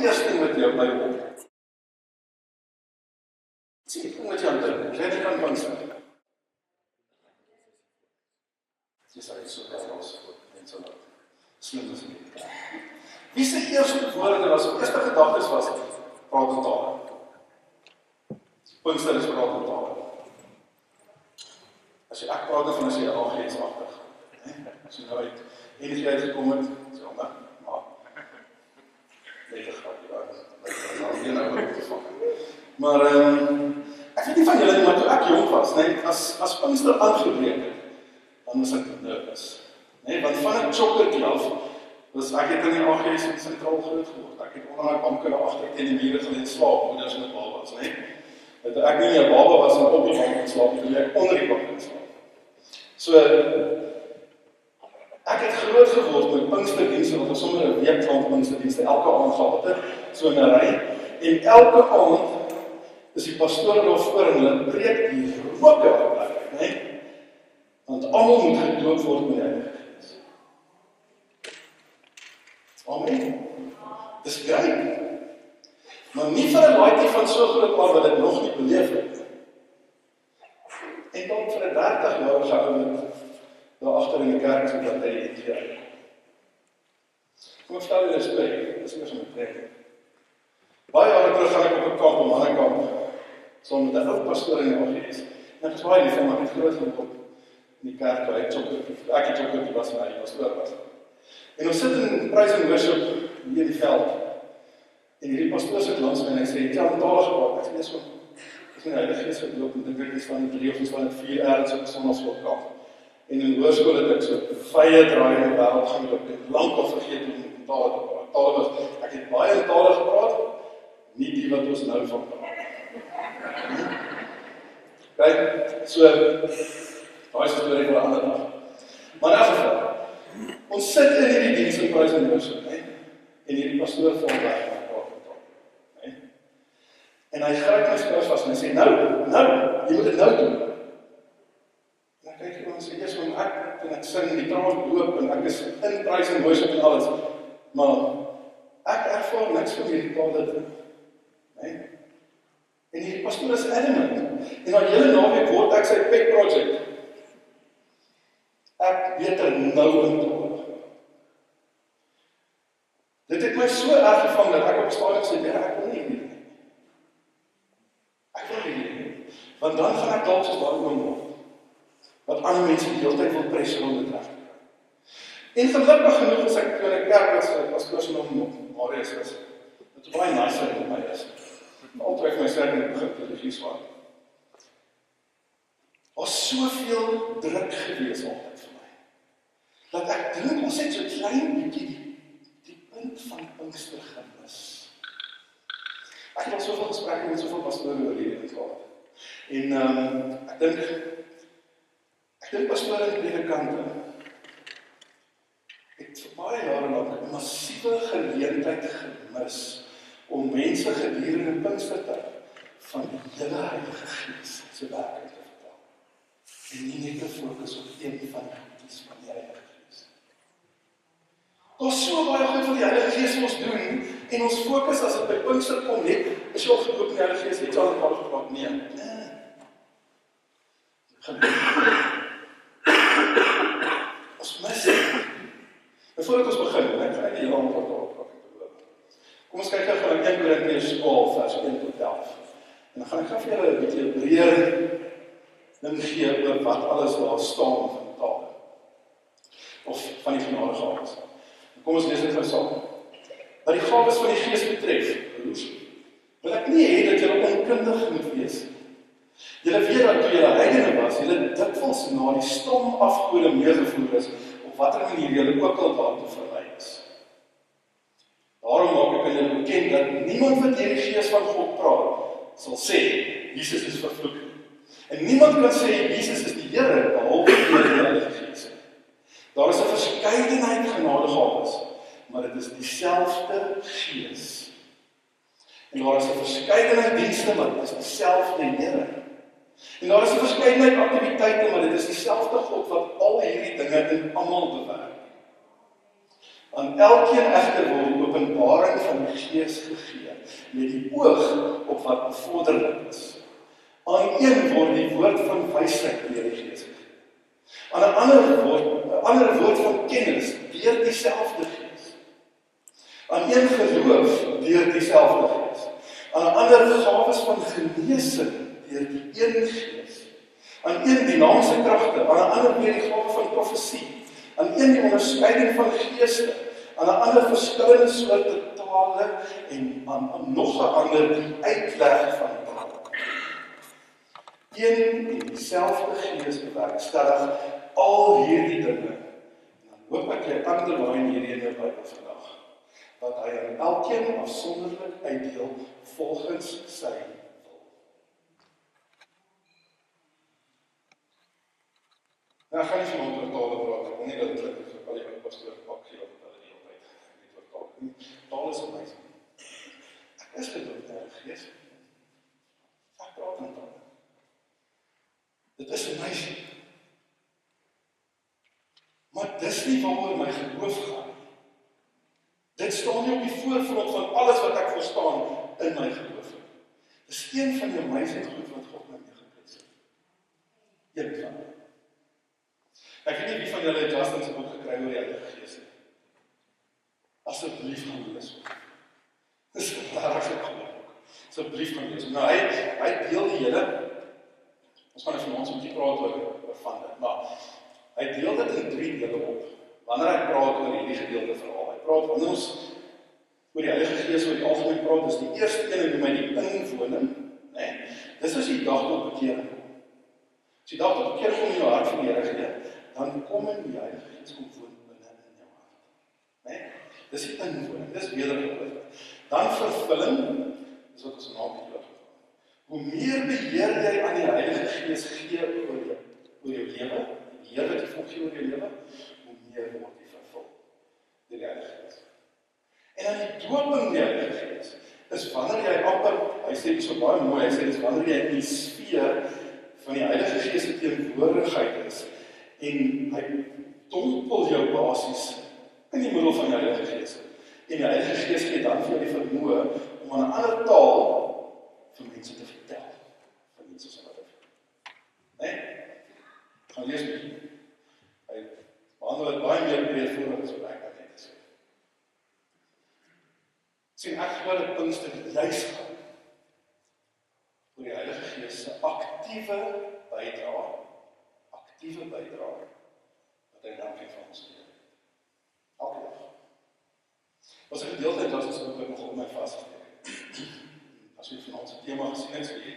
eerste ding wat jy by opkom? Wat is die ding wat jy aan dink? Jy kan Pinkster. Jy sê so Engels, en so dat. Slim is nie. Wie se eerste woorde was, eerste gedagtes was, praat in tale. Pinkster is praat in tale. As jy ek praat van as jy AGS-agtig. As jy nou uit enige uitgekom het, so maar net maar ek weet nie van julle, maar toe ek jong was, nee, as Pinkster aangebreek het, dan was ek nervus. Nee, want van 'n chokkertjie af, dus ek het in die AGS in sentraal groot geword. Ek het onder my banke daar agter teen die mure gelê slaap, moeders en babas, nee. Dat ek nie 'n baba was en op die bank in slaap, toe ek onder die bank in slaap. So, ek het groot geword met Pinksterdienste, want ons sommer 'n week lang Pinksterdienste elke aand gehad het, so in 'n ry, en elke aand is die pastoor daar voor en hulle preek die roke op, nee. Want almal moet gedoop word met die Heilige Gees. Amen. Dis great. Maar nie vir 'n laaitjie van so groot maar wat dit nog nie beleef het. En dan vir 'n 30-jarige ou daar agter in die kerk so dat hy uitgee. Kom stel jy dis plek, dis eers 'n plek. Baie jare terug gaan ek op 'n kamp, 'n mannenkamp, saam met 'n ou pastoor in die AGS. En ek is baie lief vir hom, ek het groot geword in die kerk waar ek het chokkertjie was, maar hy pastoor was. En ons sit in praise and worship hier in die veld. En hierdie pastoor sit langs my en hy sê, het jy al tale gepraat? Ek sê, nee, so, ek is my Heilige Gees geloop, en dink ek is van die 3 of is van die 4 ergens op die sondagschoolkamp. En in hoërskool het ek so vrye draai in die wêreld geloop, en lang al vergeet om tale te praat. Tale was, ek het baie in tale gepraat, nie die wat ons nou van praat. Kijk, so, daar is die storie vir 'n ander dag. Maar in elk geval, ons sit in hierdie diens in praise and worship, en hierdie pastoor val weg en praat met hom. En hy gryp my skouers vas en hy sê, nou, jy moet dit nou doen. En ek kyk en sê, eers om ek sing en die traan loop en ek is in praise and worship en alles, maar ek ervaar niks van hierdie taal dit. En hierdie pastoor is adamant. En na hele naweek word ek sy pet project. Ek weet nou in taal. Dit het my so erg gevang dat ek op stadium sê, ek wil nie. Ek wil nie. Want dan gaan ek dalk soos daai oom word. Wat ander mense die hele tyd wil pressure om dit reg te kry. En gelukkig genoeg as ek in 'n kerk as persoon Marius is. Dit is baie nice met my is. Altyd my sterk in die begin teologie swaar. Was soveel druk gewees altyd vir my. Dat ek dink ons het so klein bietjie die punt van Pinkster gemis. Ek het al soveel gesprekke met soveel pastore oor hierdie gehad. En ek dink pastore en predikante het vir baie jare lank 'n massiewe geleentheid gemis om mense gedurende Pinkstertyd van die hele Heilige Gees se werking te vertel. En nie net te fokus op een van die goedjies van die Heilige Gees. Daar's so baie goed wat die Heilige Gees ons doen, en ons fokus as dit by Pinkster kom net, is jy al gedoop in die Heilige Gees, het jy al in taal gepraat? Nee. Ons mis dit. En voordat ons begin, ek gaan nie die hele antwoord daarop beloof. Kom ons kyk gou na 1 Korintiërs 12 vers 1 tot 11. En dan gaan ek vir julle 'n bietjie breër ding gee oor wat alles daar staan van tale. Of van die genadegawes. Kom ons lees dit gou saam. Wat die gawes van die Gees betref, wil ek nie hê dat julle onkundig moet wees. Julle weet dat toe julle heidene was, julle dikwels na die stom afgode meegevoer is, op watter manier julle ook al daartoe verlei is. Daarom maak ek aan julle bekend dat niemand wat deur die Gees van God praat, sal sê, Jesus is vervloek. En niemand kan sê, Jesus is die Here, behalwe deur die Heilige Gees. Daar is 'n verskeidenheid genadegawes, maar dit is dieselfde Gees. En daar is 'n verskeidenheid dienste, maar dit is dieselfde Here. En daar is 'n verskeidenheid aktiwiteite, maar dit is dieselfde God wat al hierdie dinge in almal bewerk. Aan elkeen egter word die openbaring van die Gees gegee, met die oog op wat bevorderlik is. Aan een word die woord van wysheid deur die Gees gegee. Aan 'n ander woord van kennis deur dieselfde Gees. Aan een geloof deur dieselfde Gees. Aan 'n ander gawes van genesing deur die een Gees. Aan een dynamiese kragte, aan 'n ander weer die gawe van profesie. Aan een die onderskeiding van geeste, aan 'n ander verskillende soorte tale en aan nog 'n ander die uitleg van tale. Een en dieselfde Gees bewerkstellig al hierdie dinge. En dan hoop ek jy underline hierdie in jou Bybel vandag, wat hy aan elkeen afsonderlik uitdeel volgens sy wil. Nou gaan nie vanaand oor tale praat, ek wil nie dat dit klink vir al die ou pastoor pak gee of hulle die hele tyd net oor tale nie. Tale is amazing. Ek is gedoopt deur die Gees. Ek praat in tale. Dit is amazing. Maar dis nie waaroor my geloof gaan. Dit staan nie op die voorgrond van alles wat ek verstaan in my geloof. Dis een van die amazing goed wat God my meegekrits het. Een van die. Ek weet nie wie van julle Justin se boek gekry oor die Heilige Gees het. Asseblief gaan lees. Dis regtig goed. Asseblief gaan lees. Nou hy deel die hele, ons gaan van ons 'n bietjie praat oor van dit, maar hy deel dit in 3 dele op. Wanneer hy praat oor hierdie gedeelte verhaal, hy praat wanneer ons oor die Heilige Gees oor die algemeen praat, is die eerste een noem hy die inwoning, né? Dis as die dag tot bekering kom. As die dag tot bekering kom in jou hart van die Here gee, dan kom in die Heilige Gees kom woon binne in jou hart, né? Dis die inwoning, dis wedergeboorte. Dan vervulling, dis wat ons naam het. Hoe meer beheer jy aan die Heilige Gees gee oor jou lewe, die Here wat jy volg oor jou lewe, hoe meer word jy vervul deur die Heilige Gees. En dan die dooping die Heilige Gees is wanneer jy amper, hy sê dit so baie mooi, hy sê dit is wanneer jy in die sfeer van die Heilige Gees se teenwoordigheid is en hy dompel jou basies in die middel van die Heilige Gees. En die Heilige Gees gee dan vir jou die vermoë om aan 'n ander taal vir mense te vertel, vir mense se wat nee? Gaan lees met jy. Hy behandel het baie meer breedvoerig as wat ek net sê. Sien, ek glo dat Pinkster juis gaan oor die Heilige Gees se aktiewe bydrae wat hy elkeen van ons lewe. Elke dag. Was 'n gedeelte dat ons ook nog op my vasgesteek. As jy van ons tema gesien het, sal jy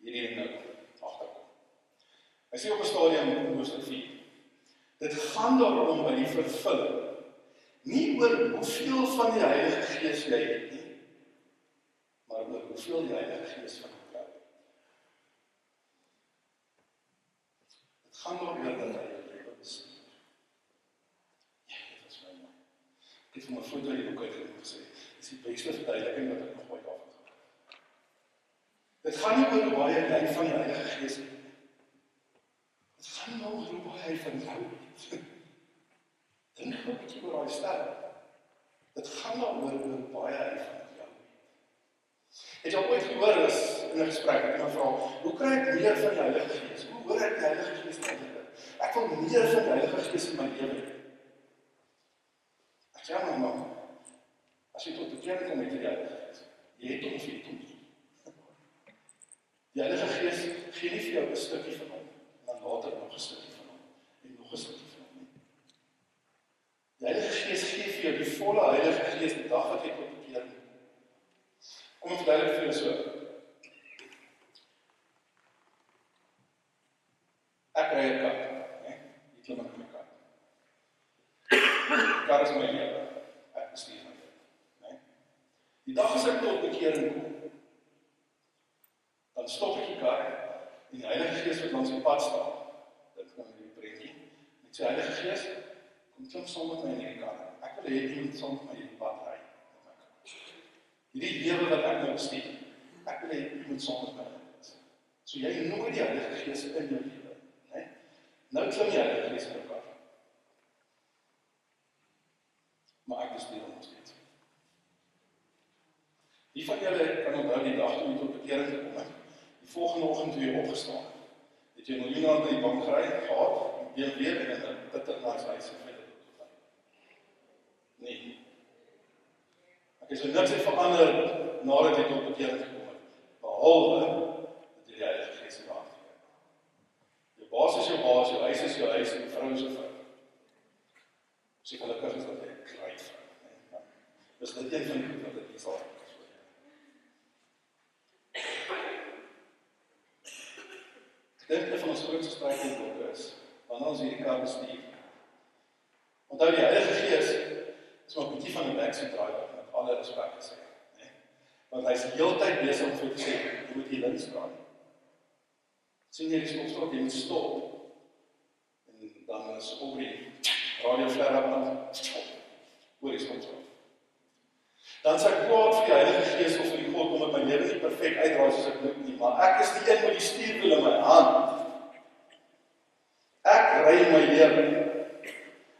hierdie nou agterkom. Hy sê op 'n stadium in hoofstuk 4, dit gaan daarom by die vervulling, nie oor hoeveel van die Heilige Gees jy het nie, maar oor hoeveel die Heilige Gees van jou het. Dit gaan daaroor dat hy jou lewe bestuur. Ja, dit is my mooi. Ek het vir my foto in die boek uitgeneem gesê, dit is die beste verduideliking wat ek nog ooit af. Dit gaan nie oor hoe baie jy van die Heilige Gees het. Dit gaan nie oor hoe baie hy van jou het. Dink gou 'n bietjie oor daai sterre. Dit gaan daaroor hoe baie hy van jou het. Het jy al ooit gehoor is in 'n gesprek, ek iemand vra, hoe kry ek meer van die Heilige Gees? Hoe hoor ek die Heilige Gees in my lewe? Ek wil meer van die Heilige Gees in my lewe. Ek sê maar, as jy tot bekering kom met die Heilige Gees, jy het hom of jy het hom nie. Die Heilige Gees gee nie vir jou 'n stukkie van hom, en dan later nog 'n stukkie van hom, en nog 'n stukkie van hom nie. Die Heilige Gees gee vir jou die volle Heilige Gees die dag wat jy tot bekering kom. Kom ek verduidelik vir jou so. Ek ry 'n kar, né? Jy klim in my kar. Die kar is my lewe, ek bestuur my lewe, né? Die dag as ek tot bekering kom, dan stop ek die kar en die Heilige Gees wat langs die pad staan. Dit kom in die prentjie. Ek sê, Heilige Gees, kom klim saam met my in die kar. Ek wil hê jy moet saam met my in die pad ry. Hierdie lewe wat ek nou bestuur, ek wil hê jy moet saam met my ry. So jy nooi die Heilige Gees in jou lewe, né? Nou klim die Heilige Gees in jou kar. maar ek bestuur hom nog steeds. Wie van julle kan onthou die dag toe jy tot bekering gekom het, die volgende oggend toe jy opgestaan het, het jy R1 miljoen by die bank gehad, en weer en in bitter na sy huis en verder tot nee. Ek is niks het verander nadat jy tot bekering gekom het, behalwe dat jy die Heilige Gees in waard gekry. Jou baas is jou baas, jou huis is jou huis, en vrou is jou vrou. As jy gelukkig is dat jy kry vrou. Dus dit een van die goed wat ek nie sal hê. Ek dink een van ons grootste struikelblokke is, wanneer ons hierdie kar bestuur. Onthou die Heilige Gees is maar 'n bietjie van 'n backseat driver, met alle respek gesê. Want hy is die hele tyd besig om vir te sê, jy moet hier links draai. Sien jy die stopstraat, jy moet stop. En dan is op die radioflare aan, oor die stopstraat. Dan sê ek kwaad vir die Heilige Gees of vir die God, omdat my lewe nie perfek uitdraai soos ek moet nie, maar ek is die een met die stuurwiel in my hand. Ek ry my lewe.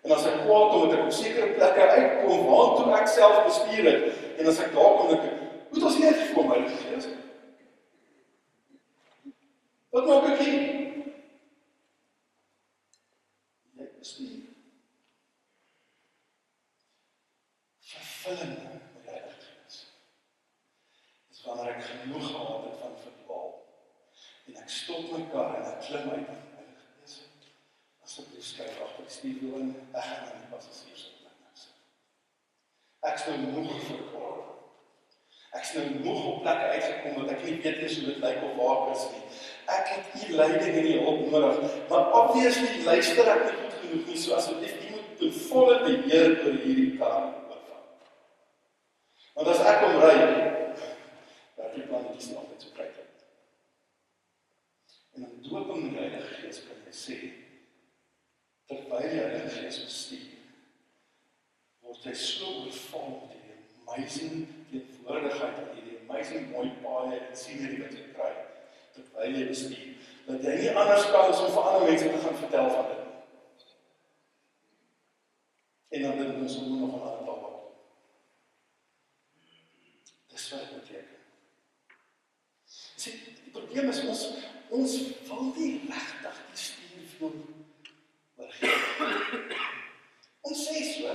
En as ek kwaad omdat ek op sekere plekke uitkom, waartoe ek self bestuur het, en as ek daar kom, moet ons nie uitgekom, Heilige Gees. Wat maak ek hier? Jy bestuur. Vervulling met die Heilige Gees. Dis wanneer ek genoeg gehad het van verdwaal. En ek stop my kar en ek klim uit. Heilige Gees, asseblief skryf agter die stuurwiel in, ek gaan aan die passasiers sit. Ek is nou genoeg verdwaal. Ek is nou genoeg op plekke uitgekom wat ek nie weet eers hoe dit lyk of waar ek is nie. Ek het u leiding en u hulp nodig, maar obviously luister ek nie goed genoeg nie, so asseblief, u moet ten volle beheer oor hierdie kar oorvat. Want as ek kom ry, werk die plannetjies nie altyd so kruid uit. En in doping met die Heilige Gees kan jy sê, terwyl die Heilige Gees bestuur, word jy so oorval met die amazing teenwoordigheid en die amazing mooi paaie en scenery wat jy kry, terwyl jy bestuur, dat jy nie anders kan as om vir ander mense te gaan vertel van dit. En dan dit ons sommer nog 'n ander taal wat doen. Dis wat dit beteken. Sien, die probleem is ons wil nie regtig die stuurwiel oorgee. Ons sê so.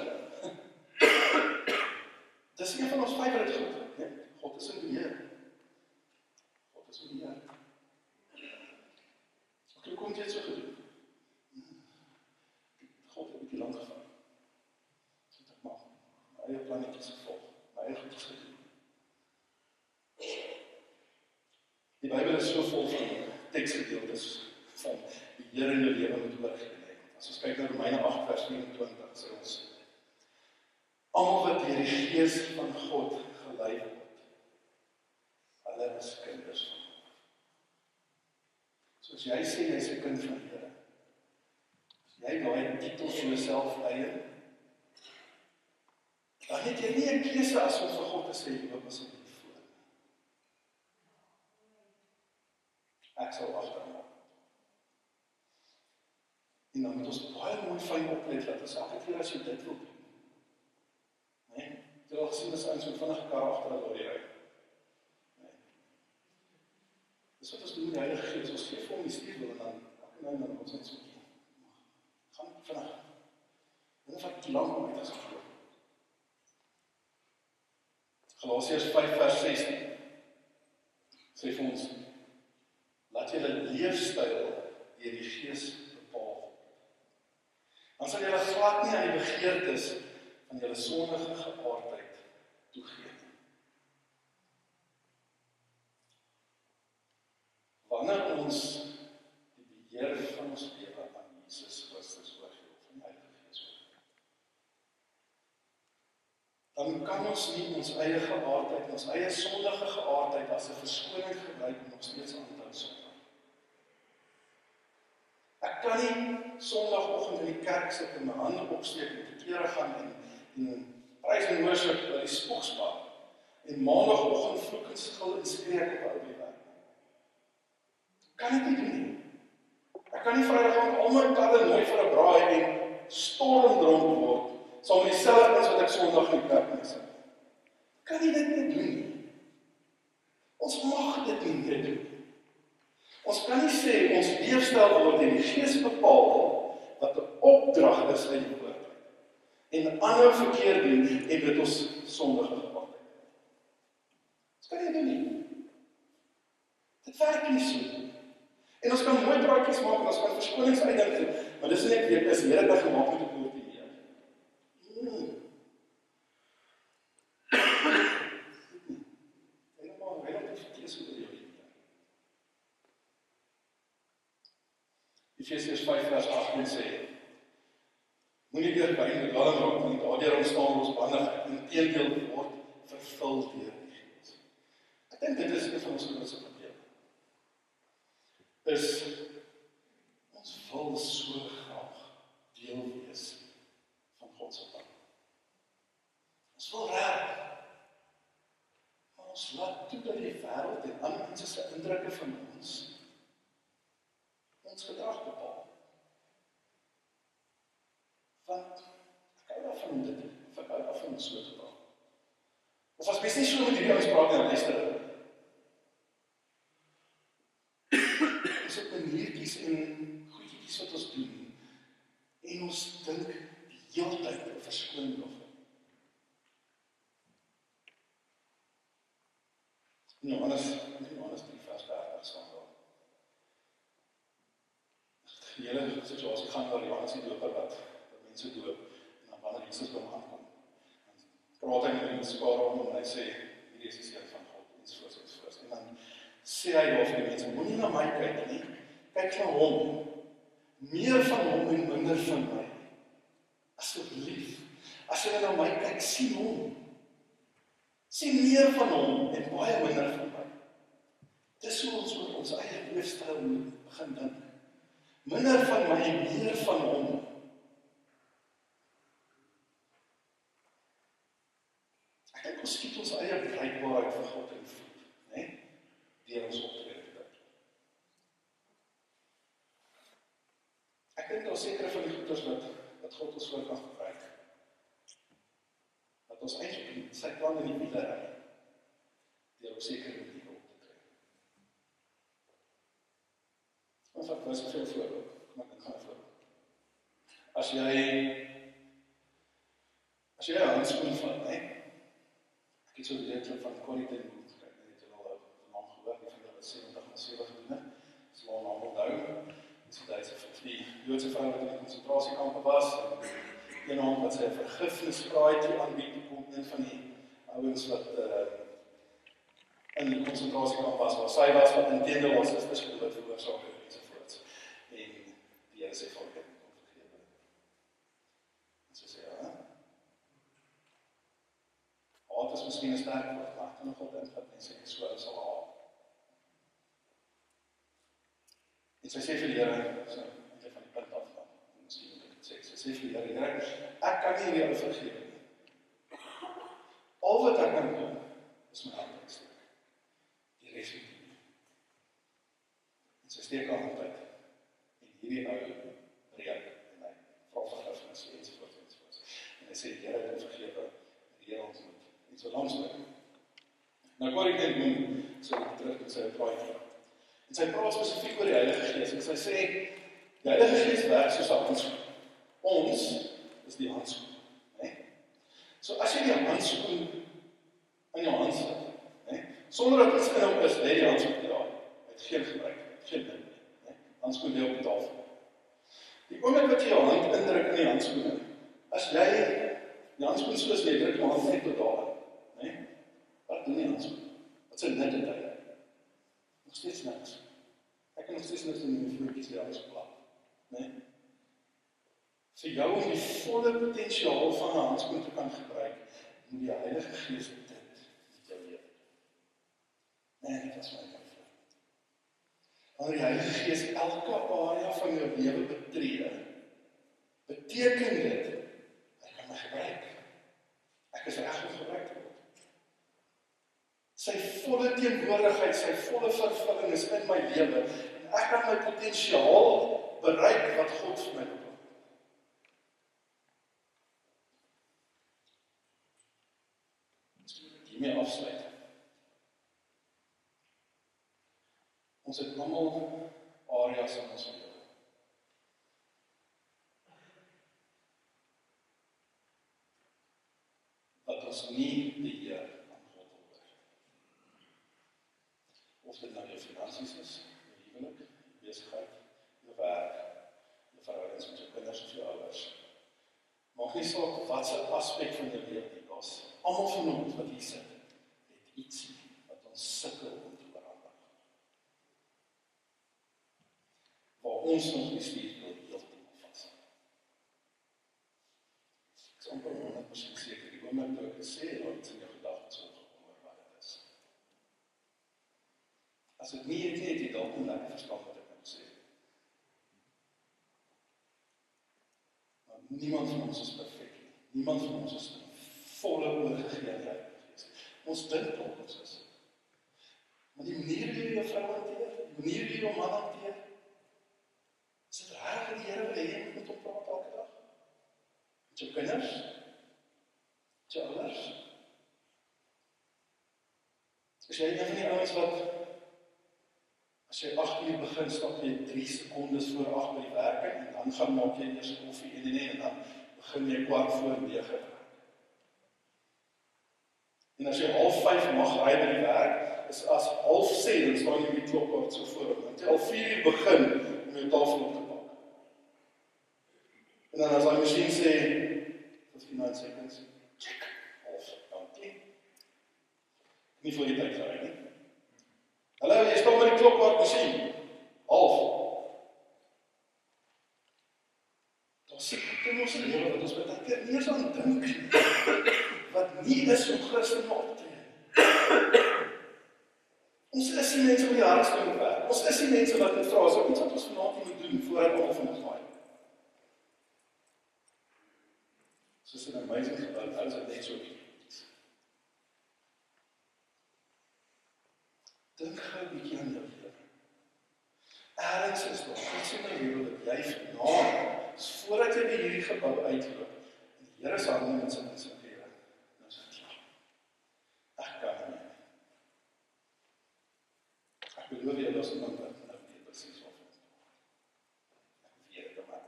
Dis een van ons favorite goed, nee? God is in beheer. God is in beheer. Hoe kom jy het so gedoen? God het 'n bietjie lank gevat. Wat ek mag, my eie plannetjies gevolg, my eie goedjies gedoen. Die Bybel is so vol van teksgedeeltes van die Here in jou lewe moet oorgee. As ons kyk na Romeine 8 vers 24, sê ons, almal wat deur die Gees van God gelei word, hulle is kinders van God. So as jy sê jy is 'n kind van die Here, as jy daai titel vir jouself eien, dan het jy nie 'n keuse as om vir God te sê, loop asseblief voor. Ek sal agtermaak. En dan moet ons baie mooi fyn oplet, dat ons elke keer as jy dit wil doen, nee, jy al gesien as ons met vinnige kar agter 'n lorry ry. Nee. Dis wat ons doen met die Heilige Gees, ons gee vir hom die stuurwiel en dan ons net so gaan vinnig. Dit vat 'n bietjie lank om uit te glo. Galasiërs 5 vers 16 sê vir ons, laat julle leefstyl deur die Gees bepaal. Dan sal julle glad nie aan die begeertes van julle sondige geaardheid toegee. Wanneer ons die beheer van ons lewe aan Jesus Christus oorgee, of aan die Heilige Gees oorgee, dan kan ons nie ons eie geaardheid, ons eie sondige geaardheid as 'n verskoning gebruik om nog steeds aan te hou sondig. Ek kan nie sondagoggend in die kerk sit en my hande opsteek en te kere gaan en praise and worship by die spoegspan en maandagoggend vloek en skil en spreek op ou die werk. Kan ek nie doen nie. Ek kan nie Vrydag aand al my talle nooi vir 'n braai en stormdronk word, saam met dieselfde as wat ek Sondag in die kerk mee sing. Kan jy dit nie doen nie? Ons mag dit nie meer doen. Ons kan nie sê, ons leefstyl word deur die Gees bepaal, wat 'n opdrag is uit die woord. En ander verkeerd doen, en dit ons sondige gemaak het. Dit kan jy doen nie. Dit werk nie so. En ons kan mooi praatjies maak, en ons kan verskonings uitdink, maar dis nie ek weet, is Here dit gemaak met 'n koördineer. Helemaal relatief verkeers oor jou lewe. Efesiërs 5 vers 18 sê, moenie deur pyn bedwelm raak nie, daardeur ontstaan losbandigheid, inteendeel word vervul deur die Gees. Ek dink dit is een van ons grootste probleme. Is ons wil so graag deel wees van God se plan. Ons wil reg, maar ons laat toe dat die wêreld en ander mense se indrukke van ons gedrag bepaal. Want ek hou daarvan om dit, of ek hou daarvan om so te praat. Of as mens nie so met hierdie ouens praat en luister. Ons het maniertjies en goedjies wat ons doen, en ons dink die hele tyd 'n verskoning nog. In Johannes 3 vers 30 staan daar. Die hele situasie gaan oor Johannes die Doper wat mense doop, en dan wanneer Jesus by hom aankom, dan praat hy met die skare om hom, en hy sê, hierdie is die Seun van God, ensovoorts. En dan sê hy daar vir die mense, moenie na my kyk nie, kyk na hom, meer van hom en minder van my. Asseblief, as jy na my kyk, sien hom. Sien meer van hom en baie minder van my. Dis hoe ons oor ons eie leefstyl moet begin dink. Minder van my en meer van hom. Ek dink ons skiet ons eie bereikbaarheid vir God in voet, né? Deur ons optrede. Ek dink daar sekere van die goeders wat God ons voor kan gebruik. Dat ons eintlik sy plan in die wiele ry, deur op sekere maniere op te tree. Ons het baie veel voorbeeld, maar ek gaan voorbeeld. As jy 'n handskoen vat, né? Ek het so leerlik van Corrie ten Boom gekry, het jy al naam gehoor, die van hulle 70 gedoen het. Dis al naam onthou. Dis die Duitse of die Joodse vrou wat in die konsentrasiekampe was, en een hand wat sy 'n vergifnispraatjie aanbied, kom een van die ouens wat in die konsentrasiekamp was, waar sy was, wat inteendeel was, is gedood veroorsaak ensovoorts. En die Here sê van, ek kon vergewe. En sy sê, ja, haat is miskien 'n sterk woord, maar ek kan nogal dink dat mense nie so sal haat. En sy sê vir die Here, so eintlik van die punt af, miskien moet ek dit sê, sy sê vir die Here, ek kan nie weer vergewe nie. Al wat ek kan doen, is my hand uitsteek. Die res moet nie. En sy steek aan hand uit, en hierdie ou breek, en hy vra vergifnis, ensovoorts. En hy sê, die Here het vergewe, en die Here ons moet, en so langs my. Nou Corrie ten Boom, so terug met sy praatjie. En sy praat spesifiek oor die Heilige Gees, en sy sê, die Heilige Gees werk soos 'n handskoen. Ons is die handskoen. Nee? So as jy die handskoen in jou hand sit, nee? Sonder dat iets in hom is, lê die handskoen daar. Hy het geen gebruik, geen ding nie. Nee? Handskoen lê op die tafel. Die oomblik wat jy jou hand indruk in die handskoen, as jy die handskoen soos jy druk jou hand net tot daar, nee? Wat doen die handskoen? Wat sy net in hy? Nog steeds niks. Ek kan nog steeds niks doen met vloeikies die alles plaat. Nee? Vir jou om die volle potensiaal van 'n handskoen te kan gebruik, moet die Heilige Gees dit met jou lewe. Nee, dit was my konflik. Wanneer die Heilige Gees elke area van jou lewe betree, beteken dit, hy kan my gebruik. Ek is reg om gebruik te word. Sy volle teenwoordigheid, sy volle vervulling is in my lewe, en ek kan my potensiaal bereik wat God vir my beplan. hiermee afsluit. Ons het almal areas in ons lewe. Wat ons nie die Here aan God wil oor. Of dit nou jou finansies is, jou huwelik, jou besigheid, jou werk, jou verhoudings met jou kinders of jou ouers. Maak nie saak wat se aspek van jou lewe nie, daar's almal van ons wat hier sit, het iets wat ons sukkel om te verander. Waar ons nog die stuurwiel heeltemal vas. Ek is amper 100% seker, die oomblik toe ek het sê, dat iets in jou gedagtes opgekom wat dit is. As ek nie het nie, het jy dalk nie lekker verstaan wat ek nou sê. Maar niemand van ons is perfek nie. Niemand van ons is in volle oorgegee aan die Heilige Gees. Ons dink dalk ons is. Maar die manier hoe jy jou vrou hanteer, die manier hoe jy jou man hanteer, is dit reg dat die Here wil hê jy moet met hom praat elke dag? Met jou kinders? Met jou ouers? Is jy een van die ouens wat, as jy 8 uur begin, stap jy 3 sekondes voor 8 by die werk en dan gaan maak jy eers koffie en dan begin jy 4:15. En as jy 4:30 mag ry by die werk, is as 5:30, dan staan jy met die klokkaart so voor hom. Want jy al 4 uur begin om jou tafel op te pak. En dan as die masjien sê, 59 seconds, check, dankie. Nie voor die tyd gery nie. Hallo, jy staan met die klokkaart masjien. 1:30. Daar sit in ons lewe wat ons baie keer nie eens aan dink nie. Wat nie is om Christen op te tree. Ons is die mense wat die hardste moet werk. Ons is die mense wat het vra, so iets wat ons vanaand moet doen voordat almal van ons vaai. Soos 'n amazing gebou, alles het net so iets. Dink gou 'n bietjie aan jou lewe. Ergens is daar iets in jou lewe wat jy vanaand, voordat jy by hierdie gebou uitloop, en die Here se hande met sy Here, nou sê klaar. Ek kan nie. Ek beloof jy, dat iemand wat nou weet presies wat ons doen. Ek weet dit maar.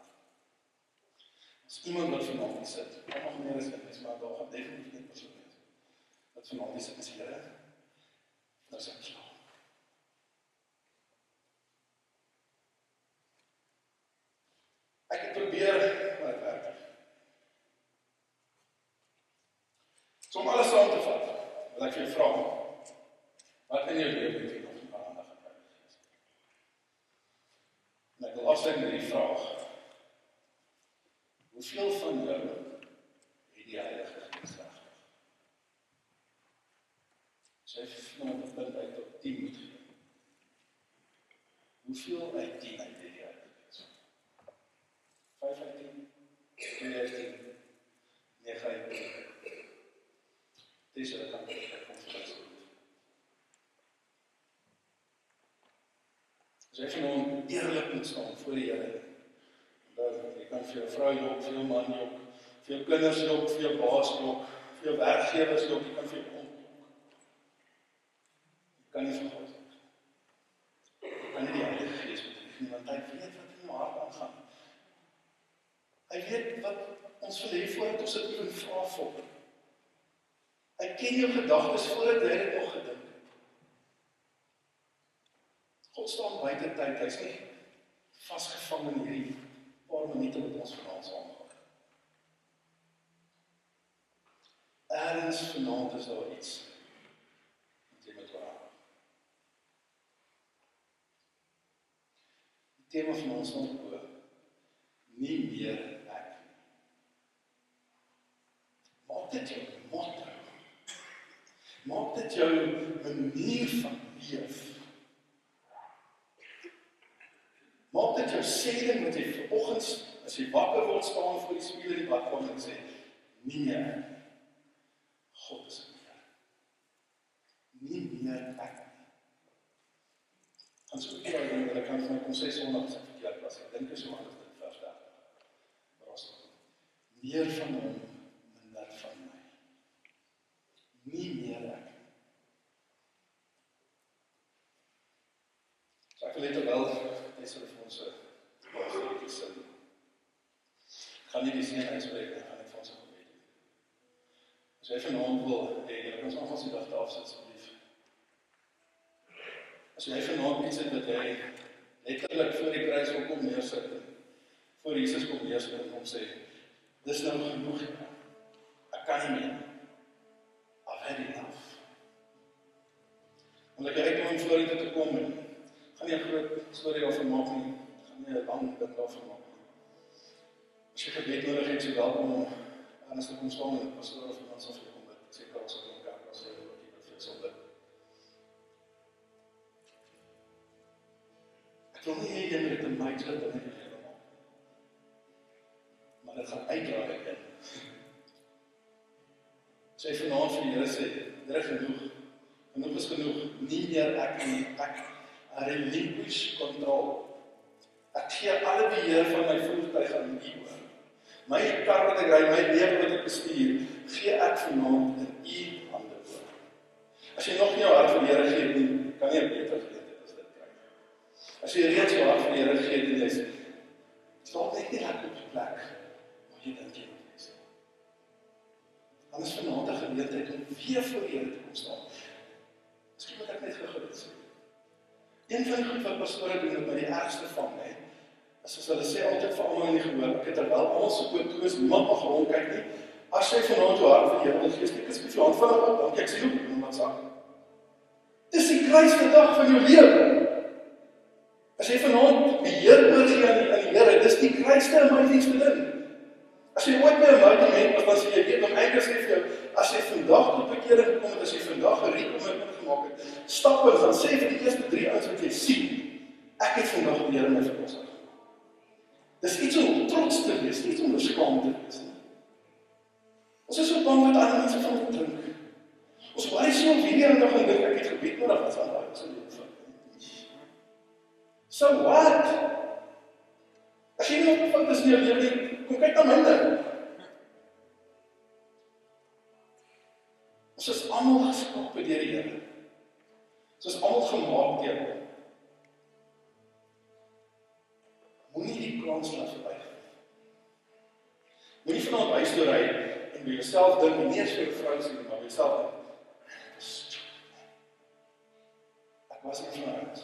As iemand wat vanaand hier sit, kan nog meer as dit, maar daar gaan definitief nie persoon wees. Wat vanaand hier sit is Here, nou sê klaar. Ek het probeer, maar ek werk nie. So om alles saam te vat, wil ek vir jou vra, wat in jou lewe het jy nog nie aandag aan Heilige Gees? En ek wil afsluit met die vraag, hoeveel van jou het die Heilige Gees regtig? As jy vanaand 'n punt uit op 10 moet gee, hoeveel uit 10 uit die Heilige Gees? 5 uit 10, 2 uit 10, 9 uit 10. Dis wat kan ons as jy vanaand eerlik moet staan voor die Here, jy kan vir jou vrou jok, vir jou man jok, vir jou kinders jok, vir jou baas jok, vir jou werkgewers jok, jy kan vir jou hond jok. Jy kan nie vir God jok. Jy kan nie die Heilige Gees bedrieg nie, want hy weet wat in jou hart aangaan. Hy weet wat ons wil hê voordat ons dit even vra vir. Hy ken jou gedagtes voordat jy dit nog gedink het. God staan buite tyd, hy is nie vasgevang in hierdie paar minute wat ons vanaand saamgaan. Ergens vanaand is daar iets wat jy moet verander. Die tema van ons oor, nie meer ek nie. Maak dit jou motto. Maak dit jou manier van leef. Maak dit jou sêding wat jy vanoggend, as jy wakker word, staan voor die spieël in die badkamer en sê, nie meer. God is meer. Nie meer ek nie. Gaan so ek en ek kan vir my kom sê Sondag as ek verkeerd was. Ek dink is so anders dit vers 30. Maar as meer van hom, minder van my. nie meer ek. So ek wil net terwyl, dit sal vir ons 'n paar stukkies sin. Ek gaan nie die seën uitspreek, ek gaan net vir ons 'n gebed doen. As jy vanaand wil, jy kan ons alvast die ligte afsit, asseblief. As jy vanaand iets het wat jy letterlik voor die kruis wil kom neersit, voor Jesus kom neersit en hom sê, dis nou genoeg, ek kan nie meer. I've had enough. Omdat jy uitkom om voor dit te kom en gaan nie 'n groot storie daarvan maak nie, gaan nie 'n lang ding daarvan maak nie. As jy gebed nodig het, so welkom om anders te kom staan en pastoor of iemand sal vir jou kom bid. Ek sê Karel sal kom kerk, as jy wat jy vir jou sal bid. Ek wil nie hê jy moet dit in my tyd in die lewe maak. Maar dit gaan uitdraai in. As jy vanaand vir die Here sê, Here genoeg. Genoeg is genoeg, nie meer ek nie, ek relinquish control. Ek gee alle beheer van my voertuig aan U oor. My kar wat ek ry, my lewe wat ek bestuur, gee ek vanaand in U hande oor. As jy nog nie jou hart vir die Here gee nie, kan jy 'n beter geleentheid as dit kry. As jy reeds jou hart vir die Here gee en jy sê, staan net nie lekker op die plek, maar jy dink jy moet wees. Dan is vanaand 'n geleentheid om weer voor die Here te kom staan. Miskien moet ek net gebid sê. Een van die goed wat pastore doen, wat my die ergste van, is as hulle sê altyd vir almal in die gehoor, ek het terwyl almal se oë toe is, niemand mag rondkyk nie. As jy vanaand jou hart vir die Here wil gee, steek asseblief jou hand vinnig op, dankie, ek sê loop, en wat sak. Dis die kruisste dag van jou lewe. As jy vanaand beheer oorgee aan die Here, dis die kruisste amazingste ding. As jy ooit by 'n monument was, dan sê jy weet nog eintlik sê vir jou, as jy vandag tot bekering gekom het, as jy vandag 'n recommitment gemaak het, stap en gaan sê vir die eerste 3 ouens wat jy sien, ek het vandag die Here my verlosser gemaak. Dis iets om trots te wees, iets om beskaamd te wees. Ons is so bang dat ander mense van ons dink. Ons baie so hierdie en nog en dink, ek het gebed nodig, wat sal daai so lewe. So what? As jy nie opgevang is in jou lewe nie, kom kyk na myne. Ons is almal geskaap deur die Here. Ons is almal gemaak deur hom. Moenie die kans laat verbygaan. Moenie vanaand huis toe ry en by jouself dink, nie eens vir jou vrou sê, maar by jouself dink, ek was nie van huis.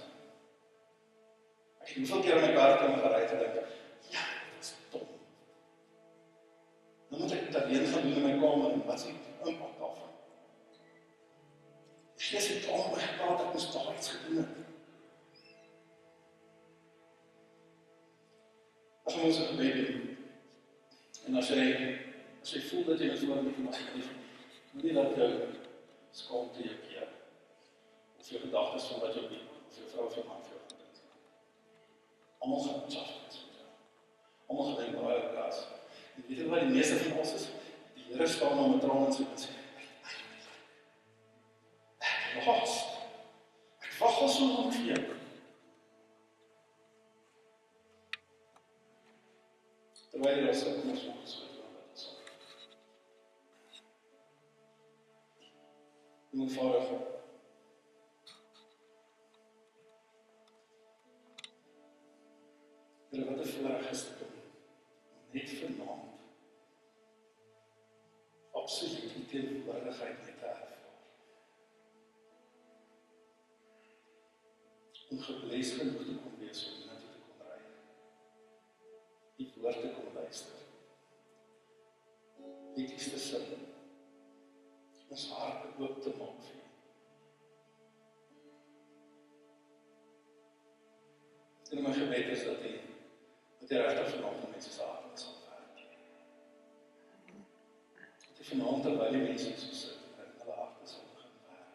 Ek het hoeveel keer in my kar kom gery te dink, ja, dit is dom. Dan moet ek dit alleen gaan doen in my kamer, en wat is die impak daarvan? Die Gees het al my gepraat, ek moes daar iets gedoen het. As ons 'n gebed doen, en as jy voel dat jy met iemand moet asseblief, moenie laat jou skaamte jou keer, of jou gedagtes van wat jou bied, of jou vrou of jou man vir jou gaan dink. Almal gaan ons afgewees met jou. Almal gaan dink, baie kaas. En weet jy wat die meeste van ons is? Die Here staan om 'n traan in sy en sê, ek wag al so lank vir jou. Terwyl jy daar sit, kom ons nog gesluit aan wat ons sal. Mijn Vader, Here, wat 'n voorreg is dit om net vanaand absoluut die teenwoordigheid net te ervaar. Om gebless genoeg te kon wees om na toe te kon ry. Die woord te kon luister. Die iets te sing. Ons harte oop te maak vir U. En my gebed is dat U regtig vanaand van mense se harte sal werk. Dat U vanaand terwyl die mense so sit en hulle harte sal begin werk.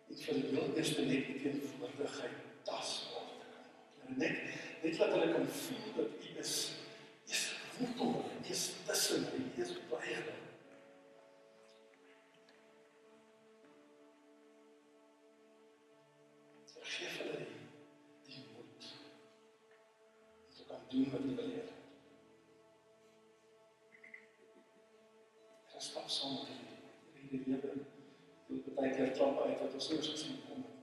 En vir die heel eerste net die teenwoordigheid tasbaar te kan maak. Net laat hulle kan voel dat U is rondom hulle, U is tussen hulle, U is by hulle. Geef hulle die moed om te kan doen wat U wil hê. Stap saam met U in die lewe. baie keer klappe uit wat ons nie eens gesien kom het nie.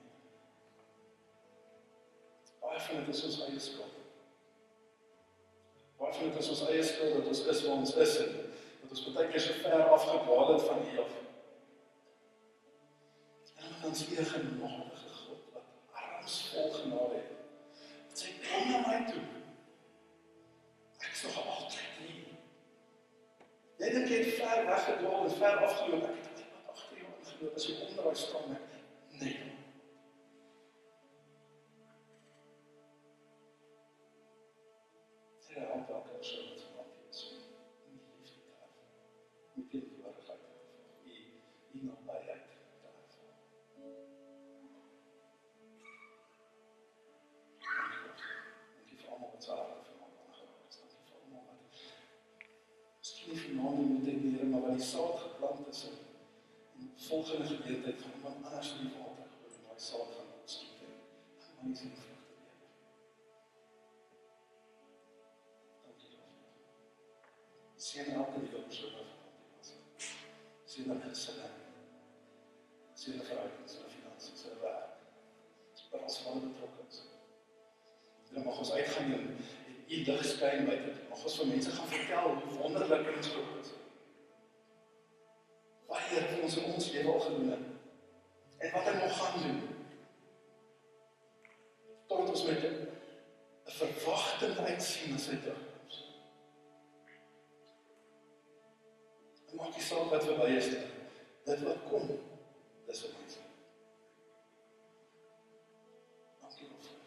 Baie van dit is ons eie skuld. Baie van dit is ons eie skuld dat ons is waar ons is en dat ons baie keer so ver afgedwaal het van U af. En met ons eie genadige God wat armsvol genade het. Wat sê, kom na my toe. Ek is nog altyd hier. Jy dink jy het ver weggedwaal en ver afgeloop. Ek het wat agter jou ingeloop as jy onderuit staan. Nee. Sy help elke persoon wat verwant is. In die liefde te ervaar. Met die teenwoordigheid te ervaar. Die nabyheid te ervaar. Dankie vir almal wat sy harte vir my aangeraak is. Dankie vir almal wat miskien nie vanaand nie moet ek Here, maar wat die saad geplant is en volgende geleentheid gaan iemand anders in die water gooi en die saad gaan opskiet en amazing vrugte lewer. Dankie daarvoor. Seën elke liewe persoon wat vanaand was. Seën hulle gesinne. Seën hulle verhoudings, hulle finansies, hulle werk. Waar ons van betrokke is. En mag ons uitgaan en U lig skyn buite toe. Mag ons vir mense gaan vertel hoe wonderlik ons God is. Wat Here vir ons in ons lewe al gedoen het. En wat hy nog gaan doen. Tot ons met 'n verwagting uitsien na sy terugkoms. En maak nie saak wat verby is nie. Dit wat kom, dis wat ons. Dankie daarvoor.